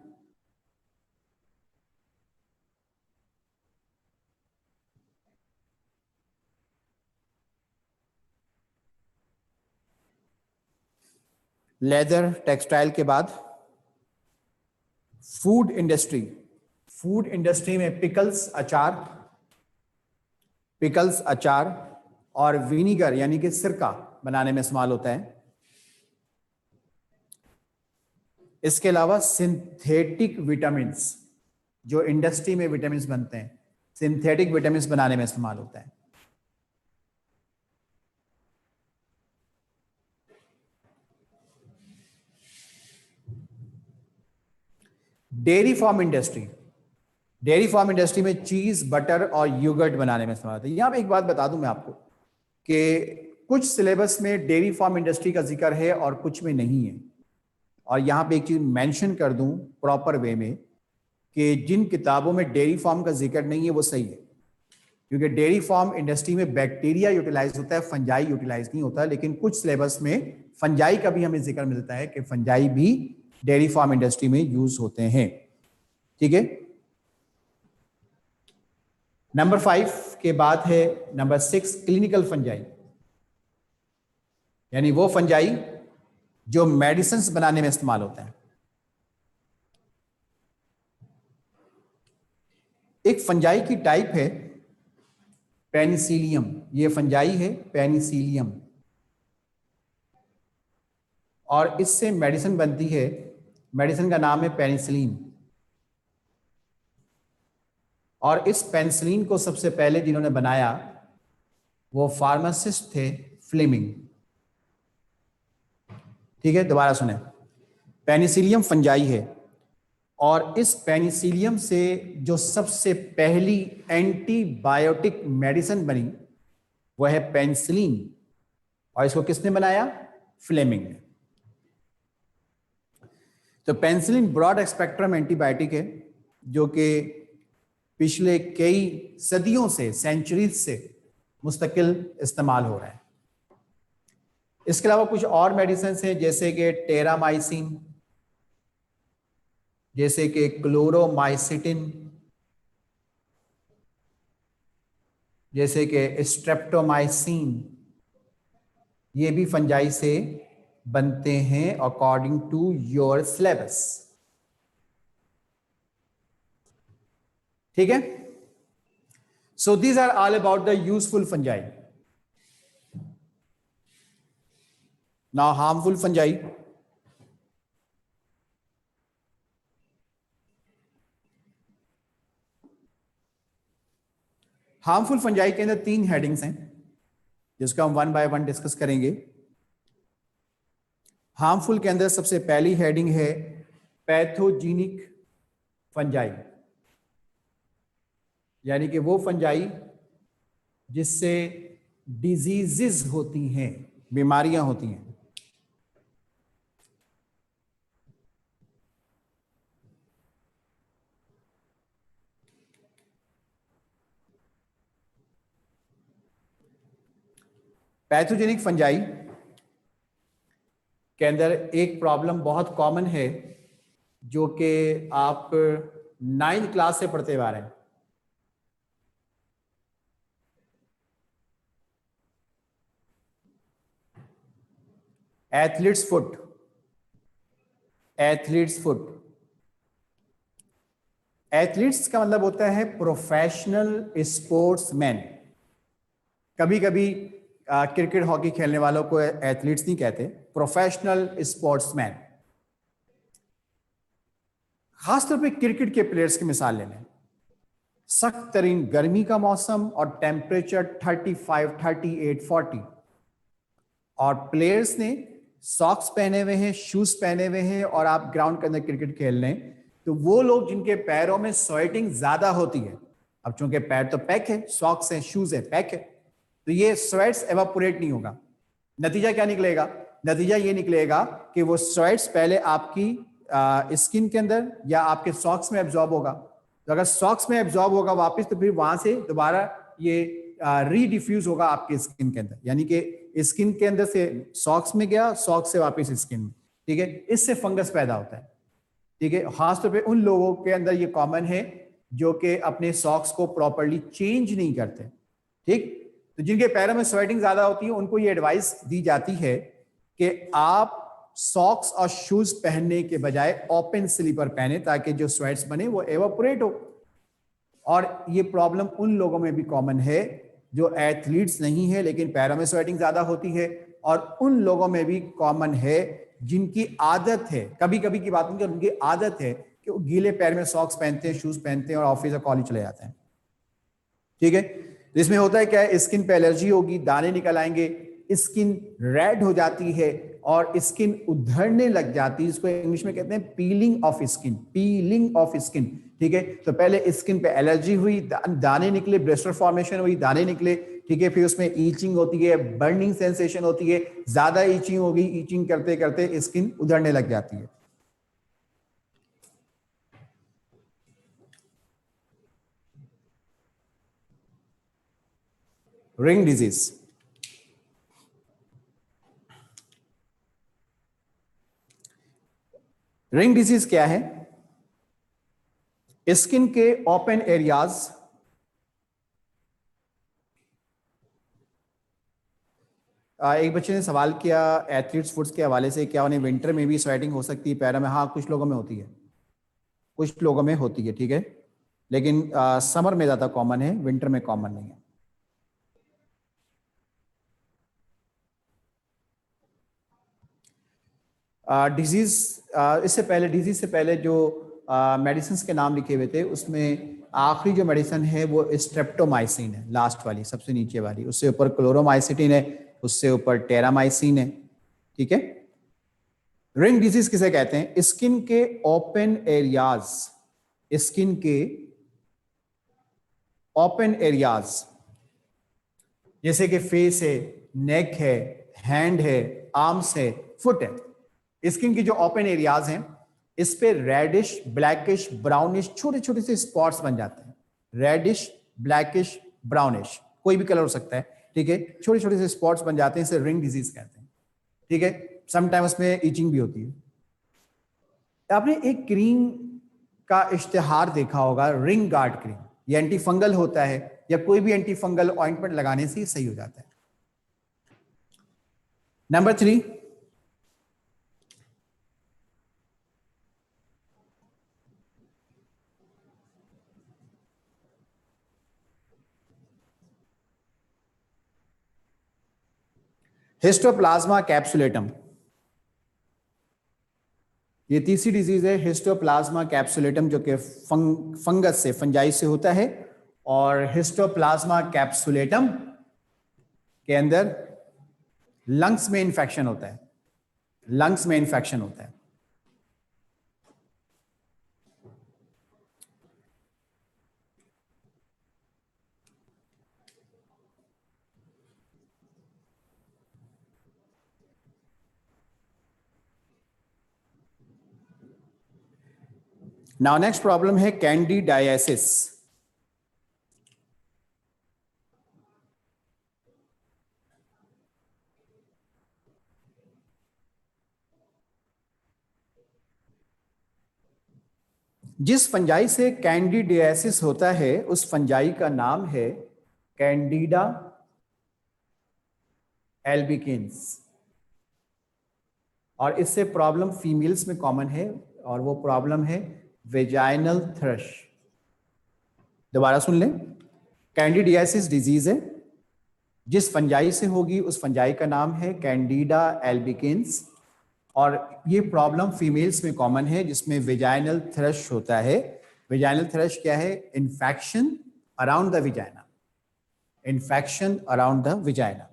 लेदर टेक्सटाइल के बाद फूड इंडस्ट्री, फूड इंडस्ट्री में पिकल्स, अचार, पिकल्स, अचार और विनीगर यानी कि सिरका बनाने में इस्तेमाल होता है। इसके अलावा सिंथेटिक विटामिन्स, जो इंडस्ट्री में विटामिन्स बनते हैं, सिंथेटिक विटामिन्स बनाने में इस्तेमाल होता है। Dairy farm industry, dairy farm industry में चीज, बटर और योगर्ट बनाने में इस्तेमाल होता है। यहां पे एक बात बता दूं मैं आपको कि कुछ सिलेबस में डेयरी फार्म इंडस्ट्री का जिक्र है और कुछ में नहीं है। और यहां पे एक चीज मेंशन कर दूं प्रॉपर वे में कि जिन किताबों में डेयरी फार्म का जिक्र नहीं है वो सही है, क्योंकि डेयरी फार्म इंडस्ट्री में बैक्टीरिया यूटिलाइज होता है, फंजाई यूटिलाइज नहीं होता। लेकिन कुछ सिलेबस में फंजाई का भी हमें जिक्र मिलता है कि फंजाई भी डेयरी फार्म इंडस्ट्री में यूज होते हैं, ठीक है। नंबर 5 के बाद है नंबर 6 क्लिनिकल फंजाई, यानी वो फंजाई जो मेडिसिन बनाने में इस्तेमाल होता है। एक फंजाई की टाइप है पेनिसिलियम, ये फंजाई है पेनिसिलियम, और इससे मेडिसिन बनती है। मेडिसिन का नाम है पेनिसिलिन, और इस पेनिसिलिन को सबसे पहले जिन्होंने बनाया वो फार्मासिस्ट थे फ्लेमिंग। ठीक है, दोबारा सुने, पेनिसिलियम फंजाई है, और इस पेनिसिलियम से जो सबसे पहली एंटीबायोटिक मेडिसिन बनी वह है पेनिसिलिन, और इसको किसने बनाया? फ्लेमिंग ने। तो पेनिसिलिन ब्रॉड स्पेक्ट्रम एंटीबायोटिक है जो कि पिछले कई सदियों से, सेंचुरीज से मुस्तकिल इस्तेमाल हो रहा है। इसके अलावा कुछ और मेडिसिन हैं जैसे कि टेरामाइसिन, जैसे कि क्लोरोमाइसिटिन, जैसे कि स्ट्रेप्टोमाइसिन, ये भी फंजाई से बनते हैं अकॉर्डिंग टू योर सिलेबस। ठीक है, so these are all about the useful fungi. Now harmful fungi. Harmful fungi के अंदर 3 हेडिंग्स हैं जिसको हम वन बाय वन डिस्कस करेंगे। हार्मफुल के अंदर सबसे पहली हेडिंग है पैथोजेनिक फंजाई, यानी कि वो फंजाई जिससे डिजीजेस होती हैं, बीमारियां होती हैं। पैथोजेनिक फंजाई के अंदर एक प्रॉब्लम बहुत कॉमन है जो कि आप 9th क्लास से पढ़ते हुए आ रहे हैं। Athletes foot, athletes foot. Athletes का मतलब होता है प्रोफेशनल स्पोर्ट्समैन। कभी कभी क्रिकेट हॉकी खेलने वालों को एथलीट्स नहीं कहते, प्रोफेशनल स्पोर्ट्समैन। खासतौर पे क्रिकेट के प्लेयर्स की मिसाल ले लें, सख्त तरीन गर्मी का मौसम और टेम्परेचर 35, 38, 40, और प्लेयर्स ने सॉक्स पहने हुए हैं, शूज पहने हुए हैं, और आप ग्राउंड के अंदर क्रिकेट खेल रहे हैं, तो वो लोग जिनके पैरों में स्वेटिंग ज्यादा होती है, अब चूंकि पैर तो पैक है, सॉक्स है, शूज है, पैक है, तो ये स्वेट्स एवापोरेट नहीं होगा। नतीजा क्या निकलेगा? नतीजा ये निकलेगा कि वो स्वेट्स पहले आपकी स्किन के अंदर या आपके सॉक्स में एब्जॉर्ब होगा, तो अगर सॉक्स में एब्जॉर्ब होगा वापस, तो फिर वहां से दोबारा ये रीडिफ्यूज होगा आपके स्किन के अंदर, यानी कि स्किन के अंदर से सॉक्स में गया, सॉक्स से वापस स्किन में। ठीक है, इससे फंगस पैदा होता है। ठीक है, खासतौर पे उन लोगों के अंदर ये कॉमन है जो कि अपने सॉक्स को प्रॉपरली चेंज नहीं करते। ठीक, तो जिनके पैरों में स्वेटिंग ज्यादा होती है उनको ये एडवाइस दी जाती है कि आप सॉक्स और शूज पहनने के बजाय ओपन स्लीपर पहने ताकि जो स्वेट्स बने वो एवापोरेट हो। और ये प्रॉब्लम उन लोगों में भी कॉमन है जो एथलीट्स नहीं है लेकिन पैरों में स्वेटिंग ज्यादा होती है, और उन लोगों में भी कॉमन है जिनकी आदत है, कभी कभी की बात नहीं, उनकी आदत है कि वो गीले पैर में सॉक्स पहनते हैं, शूज पहनते हैं और ऑफिस या कॉलेज चले जाते हैं। ठीक है, इसमें होता है क्या है, स्किन पे एलर्जी होगी, दाने निकल आएंगे, स्किन रेड हो जाती है और स्किन उधड़ने लग जाती है, इसको इंग्लिश में कहते हैं piling of skin, piling of skin. ठीक है, तो पहले स्किन पे एलर्जी हुई, दाने निकले, ब्लिस्टर फॉर्मेशन हुई, दाने निकले। ठीक है, फिर उसमें ईचिंग होती है, बर्निंग सेंसेशन होती है, ज्यादा ईचिंग होगी, ईचिंग करते करते स्किन उधड़ने लग जाती है। रिंग डिजीज, रिंग डिजीज क्या है? स्किन के ओपन एरियाज एक बच्चे ने सवाल किया एथलीट्स फूड्स के हवाले से, क्या उन्हें विंटर में भी स्वेटिंग हो सकती है पैरों में? हाँ, कुछ लोगों में होती है, कुछ लोगों में होती है, ठीक है, लेकिन समर में ज़्यादा कॉमन है, विंटर में कॉमन नहीं है। डिजीज डिजीज से पहले जो मेडिसिन के नाम लिखे हुए थे, उसमें आखिरी जो मेडिसिन है वो स्ट्रेप्टोमाइसिन है, लास्ट वाली, सबसे नीचे वाली। उससे ऊपर क्लोरोमाइसिटिन है, उससे ऊपर टेरामाइसिन है, ठीक है। रिंग डिजीज किसे कहते हैं? स्किन के ओपन एरियाज, स्किन के ओपन एरियाज, जैसे कि फेस है, नेक है, हैंड है, आर्म्स है, फुट है। स्किन की जो ओपन एरियाज हैं, इस पे रेडिश, ब्लैकिश, ब्राउनिश छोटे छोटे से स्पॉट्स बन जाते हैं। रेडिश, ब्लैकिश, ब्राउनिश, कोई भी कलर हो सकता है, ठीक है, छोटे छोटे से स्पॉट्स बन जाते हैं, इसे रिंग डिजीज कहते हैं, ठीक है। समटाइम उसमें ईचिंग भी होती है। आपने एक क्रीम का इश्तिहार देखा होगा, रिंग गार्ड क्रीम, ये एंटी फंगल होता है, या कोई भी एंटी फंगल ऑइंटमेंट लगाने से सही हो जाता है। नंबर 3, हिस्टोप्लाज्मा कैप्सुलेटम, ये तीसरी डिजीज है, हिस्टोप्लाज्मा कैप्सुलेटम, जो कि फंगस से, फंजाई से होता है। और हिस्टोप्लाज्मा कैप्सुलेटम के अंदर लंग्स में इंफेक्शन होता है, लंग्स में इंफेक्शन होता है। नाउ नेक्स्ट प्रॉब्लम है कैंडिडाइसिस। जिस फंजाई से कैंडिडियासिस होता है, उस फंजाई का नाम है कैंडिडा एल्बिकेंस, और इससे प्रॉब्लम फीमेल्स में कॉमन है, और वो प्रॉब्लम है वेजाइनल थ्रश। दोबारा सुन लें, कैंडिडियासिस डिजीज है, जिस फंजाई से होगी उस फंजाई का नाम है कैंडिडा एल्बिकेंस, और ये प्रॉब्लम फीमेल्स में कॉमन है, जिसमें वेजाइनल थ्रश होता है। वेजाइनल थ्रश क्या है? Infection around the vagina, infection around the vagina.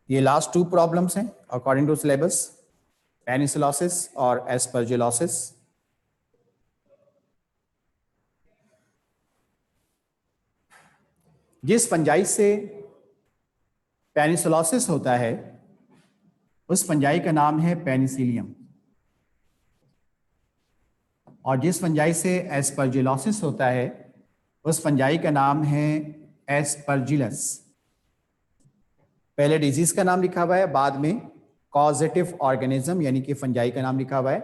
ये लास्ट 2 प्रॉब्लम्स हैं अकॉर्डिंग टू सिलेबस, पेनिसिलोसिस और एस्परजिलोसिस। जिस फंजाई से पेनिसिलोसिस होता है, उस फंजाई का नाम है पेनिसिलियम, और जिस फंजाई से एस्परजिलोसिस होता है, उस फंजाई का नाम है एस्परजिलस। पहले डिजीज का नाम लिखा हुआ है, बाद में कॉजेटिव ऑर्गेनिज्म यानी कि फंजाई का नाम लिखा हुआ है।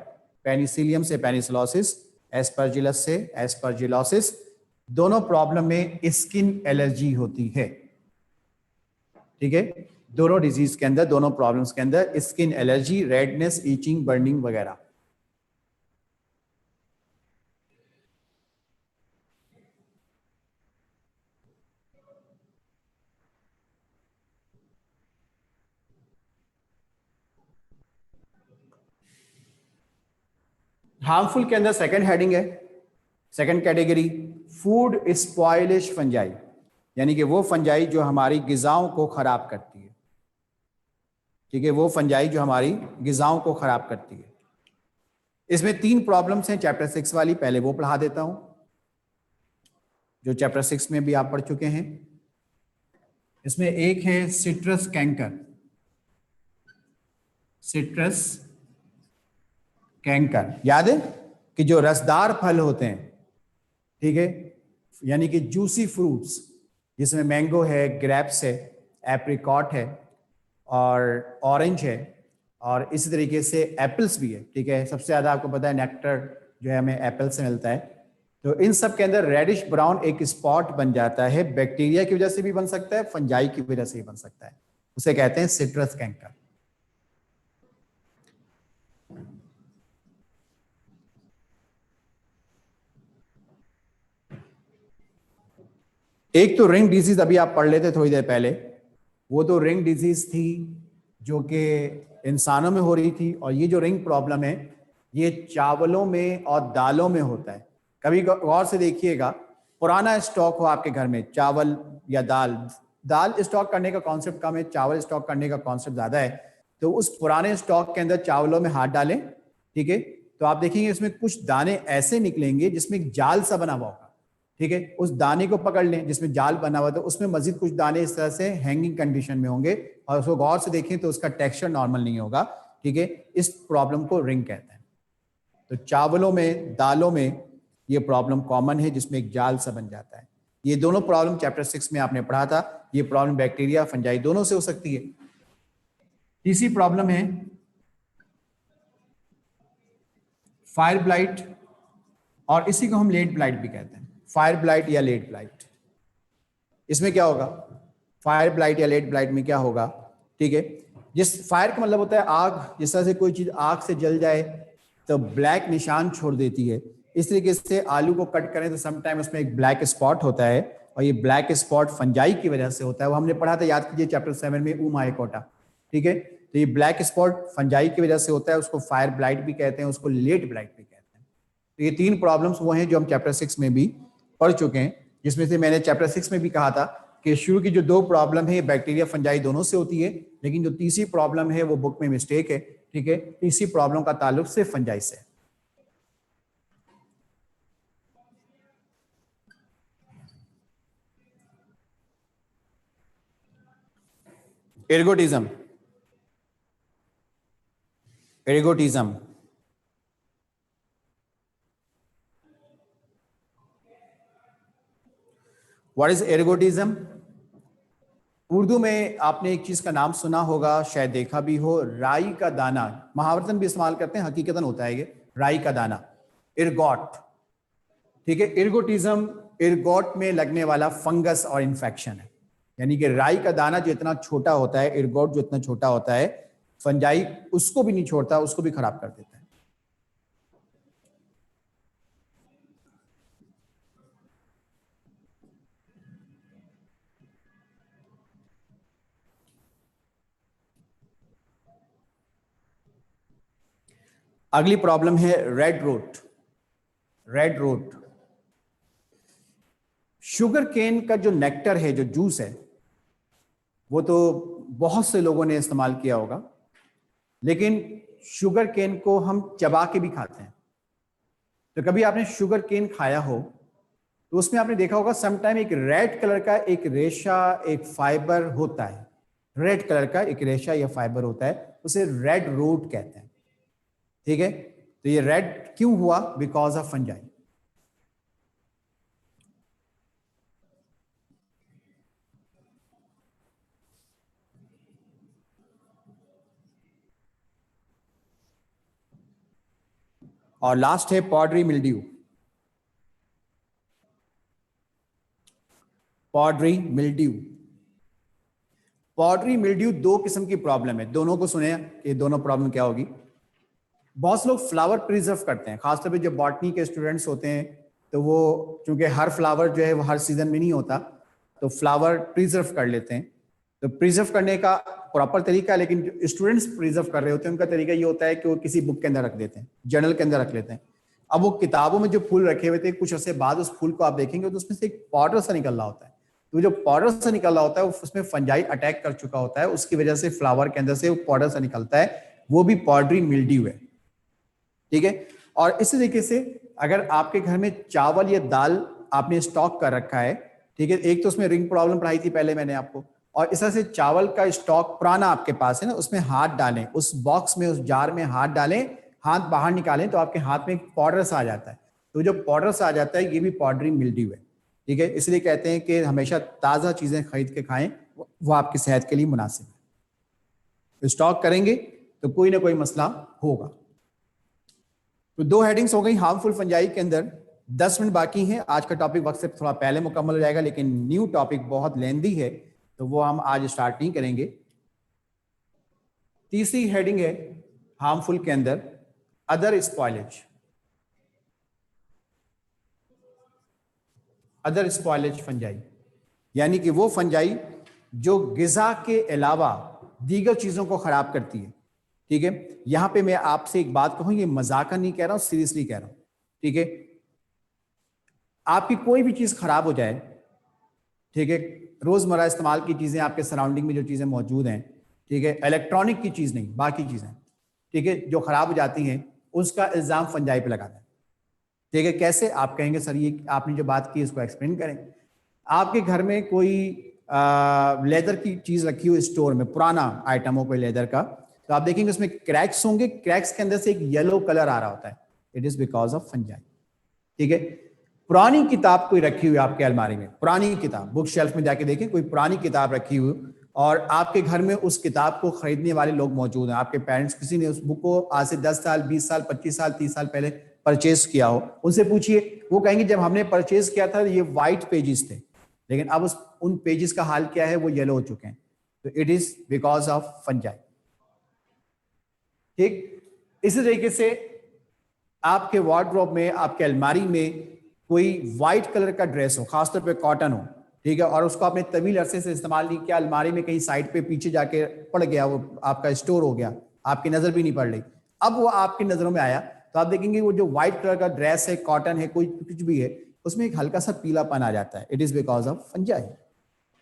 पेनिसिलियम से पेनिसिलोसिस, एस्परजिलस से एस्परजिलोसिस। दोनों प्रॉब्लम में स्किन एलर्जी होती है, ठीक है। दोनों डिजीज के अंदर, दोनों प्रॉब्लम्स के अंदर skin allergy, redness, itching, burning वगैरह। हार्मफुल के अंदर सेकंड हेडिंग है, सेकंड कैटेगरी, फूड स्पॉइलिश फंजाई, यानी कि वो फंजाई जो हमारी गिजाओं को खराब करती है, ठीक है, वो फंजाई जो हमारी गिजाओं को खराब करती है। इसमें 3 प्रॉब्लम्स हैं चैप्टर 6 वाली, पहले वो पढ़ा देता हूं, जो चैप्टर 6 में भी आप पढ़ चुके हैं। इसमें एक है सिट्रस कैंकर, सिट्रस कैंकर, याद है कि जो रसदार फल होते हैं, ठीक है, यानी कि जूसी फ्रूट्स, जिसमें मैंगो है, ग्रेप्स है, एप्रिकॉट है और ऑरेंज है और इसी तरीके से एप्पल्स भी है, ठीक है। सबसे ज़्यादा आपको पता है नेक्टर जो है हमें एप्पल से मिलता है। तो इन सब के अंदर रेडिश ब्राउन एक स्पॉट बन जाता है, बैक्टीरिया की वजह से भी बन सकता है, फंजाई की वजह से भी बन सकता है, उसे कहते हैं सिट्रस कैंकर। एक तो रिंग डिजीज अभी आप पढ़ लेते थोड़ी देर पहले, वो तो रिंग डिजीज थी जो कि इंसानों में हो रही थी, और ये जो रिंग प्रॉब्लम है ये चावलों में और दालों में होता है। कभी गौर से देखिएगा, पुराना स्टॉक हो आपके घर में, चावल या दाल, दाल स्टॉक करने का कॉन्सेप्ट कम है, चावल स्टॉक करने का कॉन्सेप्ट ज्यादा है। तो उस पुराने स्टॉक के अंदर चावलों में हाथ डालें, ठीक है, तो आप देखेंगे इसमें कुछ दाने ऐसे निकलेंगे जिसमें एक जाल सा बना हुआ होगा, ठीक है। उस दाने को पकड़ लें जिसमें जाल बना हुआ, तो उसमें मजीद कुछ दाने इस तरह से हैंगिंग कंडीशन में होंगे और उसको गौर से देखें तो उसका टेक्सचर नॉर्मल नहीं होगा, ठीक है। इस प्रॉब्लम को रिंग कहते हैं। तो चावलों में, दालों में ये प्रॉब्लम कॉमन है जिसमें एक जाल सा बन जाता है। ये दोनों प्रॉब्लम चैप्टर 6 में आपने पढ़ा था। ये प्रॉब्लम बैक्टीरिया, फंजाई दोनों से हो सकती है। तीसरी प्रॉब्लम है फायर ब्लाइट, और इसी को हम लेड ब्लाइट भी कहते हैं, फायर ब्लाइट या लेड ब्लाइट। इसमें क्या होगा, फायर ब्लाइट या लेड ब्लाइट में क्या होगा, ठीक है, जिस फायर का मतलब होता है आग, जिस तरह से कोई चीज आग से जल जाए तो ब्लैक निशान छोड़ देती है, इस तरीके से आलू को कट करें तो समटाइम उसमें एक ब्लैक स्पॉट होता है, और ये ब्लैक स्पॉट फंजाई की वजह से होता है। वो हमने पढ़ा था, याद कीजिए चैप्टर 7 में, ऊमाइकोटा, ठीक है। तो ये ब्लैक स्पॉट फंजाई की वजह से होता है, उसको फायर ब्लाइट भी कहते हैं, उसको लेड ब्लाइट भी कहते हैं। तो ये तीन प्रॉब्लम्स वो हैं जो हम चैप्टर 6 में भी पढ़ चुके हैं, जिसमें से मैंने चैप्टर 6 में भी कहा था कि शुरू की जो दो प्रॉब्लम है बैक्टीरिया फंजाई दोनों से होती है, लेकिन जो तीसरी प्रॉब्लम है वो बुक में मिस्टेक है, ठीक है। तीसरी प्रॉब्लम का ताल्लुक सिर्फ फंजाई से है। Ergotism, ergotism what is ergotism? Urdu में आपने एक चीज का नाम सुना होगा, शायद देखा भी हो, राई का दाना, महावरतन भी इस्तेमाल करते हैं, हकीकतन होता है ये राई का दाना, इर्गोट, ठीक है। इर्गोटिज्म इर्गोट में लगने वाला फंगस और इन्फेक्शन है, यानी कि राई का दाना जो इतना छोटा होता है, इर्गोट जो इतना छोटा होता है, फंजाई उसको भी नहीं छोड़ता, उसको भी खराब कर देता है। अगली प्रॉब्लम है red road. Red road, sugar cane का जो नेक्टर है, जो जूस है, वो तो बहुत से लोगों ने इस्तेमाल किया होगा, लेकिन शुगर केन को हम चबा के भी खाते हैं। तो कभी आपने शुगर केन खाया हो तो उसमें आपने देखा होगा समटाइम एक रेड कलर का एक रेशा, एक फाइबर होता है, रेड कलर का एक रेशा या फाइबर होता है, उसे रेड रूट कहते हैं, ठीक है। तो ये रेड क्यों हुआ? Because of fungi. और लास्ट है powdery mildew. Powdery mildew, powdery mildew दो किस्म की प्रॉब्लम है, दोनों को सुने कि दोनों प्रॉब्लम क्या होगी। बहुत से लोग फ्लावर प्रिजर्व करते हैं, खासतौर पे जो बॉटनी के स्टूडेंट्स होते हैं, तो वो चूंकि हर फ्लावर जो है वो हर सीजन में नहीं होता, तो फ्लावर प्रिजर्व कर लेते हैं। तो प्रिजर्व करने का प्रॉपर तरीका, लेकिन जो स्टूडेंट्स प्रिजर्व कर रहे होते हैं उनका तरीका ये होता है कि वो किसी बुक के अंदर रख देते हैं, जर्नल के अंदर रख लेते हैं। अब वो किताबों में जो फूल रखे हुए थे, कुछ अर्से बाद उस फूल को आप देखेंगे तो उसमें से एक पाउडर सा निकल रहा होता है। तो जो पाउडर सा निकल रहा होता है उसमें फंजाई अटैक कर चुका होता है, उसकी वजह से फ्लावर के अंदर से वो पाउडर सा निकलता है, वो भी पॉडरी मिल्ड्यू है, ठीक है। और इसी तरीके से अगर आपके घर में चावल या दाल आपने स्टॉक कर रखा है, ठीक है, एक तो उसमें रिंग प्रॉब्लम पढ़ाई थी पहले मैंने आपको, और इस तरह से चावल का स्टॉक पुराना आपके पास है ना, उसमें हाथ डालें, उस बॉक्स में, उस जार में हाथ डालें, हाथ बाहर निकालें तो आपके हाथ में पाउडर सा आ जाता है। तो जो पाउडर सा आ जाता है ये भी पॉडरी मिल्ड्यू है, ठीक है। इसलिए कहते हैं कि हमेशा ताज़ा चीज़ें खरीद के खाएं, वो आपकी सेहत के लिए मुनासिब है। तो स्टॉक करेंगे तो कोई ना कोई मसला होगा। तो 2 हेडिंग्स हो गई हार्मफुल फंजाई के अंदर। 10 मिनट बाकी हैं। आज का टॉपिक वक्त से थोड़ा पहले मुकम्मल हो जाएगा, लेकिन न्यू टॉपिक बहुत लेंदी है तो वो हम आज स्टार्ट नहीं करेंगे। तीसरी हेडिंग है हार्मफुल के अंदर other spoilage. Other spoilage fungi यानी कि वो फंजाई जो गिजा के अलावा दीगर चीजों को खराब करती है। ठीक है, यहां पे मैं आपसे एक बात कहूं, ये मजाक नहीं कह रहा हूं, सीरियसली कह रहा हूं। ठीक है, आपकी कोई भी चीज खराब हो जाए, ठीक है, रोजमर्रा इस्तेमाल की चीजें, आपके सराउंडिंग में जो चीजें मौजूद हैं, ठीक है, इलेक्ट्रॉनिक की चीज नहीं, बाकी चीजें, ठीक है, जो खराब हो जाती हैं, उसका इल्जाम फंजाई पे लगाना है। ठीक है, कैसे? आप कहेंगे सर ये आपने जो बात की इसको एक्सप्लेन करें। आपके घर में कोई लेदर की चीज रखी हो स्टोर में, पुराना आइटम हो कोई लेदर का, तो आप देखेंगे उसमें क्रैक्स होंगे, क्रैक्स के अंदर से एक येलो कलर आ रहा होता है। It is because of fungi. ठीक है, पुरानी किताब कोई रखी हुई आपके अलमारी में, पुरानी किताब, बुक शेल्फ में जाके देखें, कोई पुरानी किताब रखी हुई और आपके घर में उस किताब को खरीदने वाले लोग मौजूद हैं, आपके पेरेंट्स, किसी ने उस बुक को आज से 10 साल 20 साल 25 साल 30 साल पहले परचेज किया हो, उनसे पूछिए, वो कहेंगे जब हमने परचेज किया था ये व्हाइट पेजेस थे, लेकिन अब उन पेजेस का हाल क्या है, वो येलो हो चुके हैं। तो it is because of fungi. ठीक, इसी तरीके से आपके वार्डरोब में, आपके अलमारी में कोई व्हाइट कलर का ड्रेस हो, खासतौर पे कॉटन हो, ठीक है, और उसको आपने तवील अरसे से इस्तेमाल नहीं किया, अलमारी में कहीं साइड पे पीछे जाके पड़ गया, वो आपका स्टोर हो गया, आपकी नजर भी नहीं पड़ रही, अब वो आपकी नजरों में आया, तो आप देखेंगे वो जो व्हाइट कलर का ड्रेस है, कॉटन है, कोई कुछ भी है, उसमें एक हल्का सा पीलापन आ जाता है। It is because of fungi.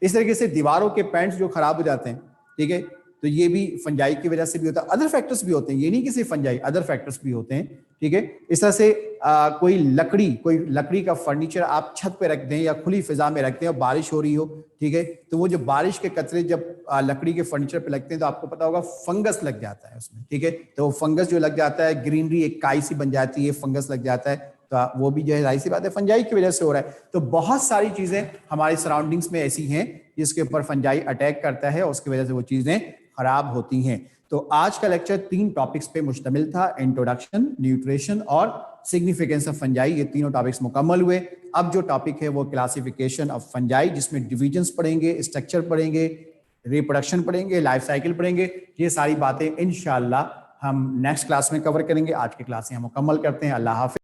इस तरीके से दीवारों के पेंट्स जो खराब हो जाते हैं, ठीक है, तो ये भी फंजाई की वजह से भी होता है। अदर फैक्टर्स भी होते हैं, ये नहीं कि सिर्फ फंजाई, अदर फैक्टर्स भी होते हैं। ठीक है, इस तरह से कोई लकड़ी का फर्नीचर आप छत पे रख दें या खुली फिजा में रखते हैं और बारिश हो रही हो, ठीक है, तो वो जो बारिश के कतरे जब लकड़ी के फर्नीचर पे लगते हैं तो आपको पता होगा फंगस लग जाता है उसमें। ठीक है, तो वो फंगस जो लग जाता है, ग्रीनरी एक काई सी बन जाती है, फंगस लग जाता है, तो वो भी जो है जाहिर सी बात है फंजाई की वजह से हो रहा है। तो बहुत सारी चीजें हमारी सराउंडिंग्स में ऐसी हैं जिसके ऊपर फंजाई अटैक करता है और उसकी वजह से वो चीजें खराब होती हैं। तो आज का लेक्चर 3 टॉपिक्स पे मुश्तमिल था, इंट्रोडक्शन, न्यूट्रिशन और सिग्निफिकेंस ऑफ फंजाई। ये तीनों टॉपिक्स मुकम्मल हुए। अब जो टॉपिक है वो क्लासिफिकेशन ऑफ फंजाई, जिसमें डिविजन्स पढ़ेंगे, स्ट्रक्चर पढ़ेंगे, रिप्रोडक्शन पढ़ेंगे, लाइफ साइकिल पढ़ेंगे। ये सारी बातें इंशाअल्लाह हम नेक्स्ट क्लास में कवर करेंगे। आज की क्लास यहाँ मुकम्मल करते हैं। अल्लाह हाफिज़।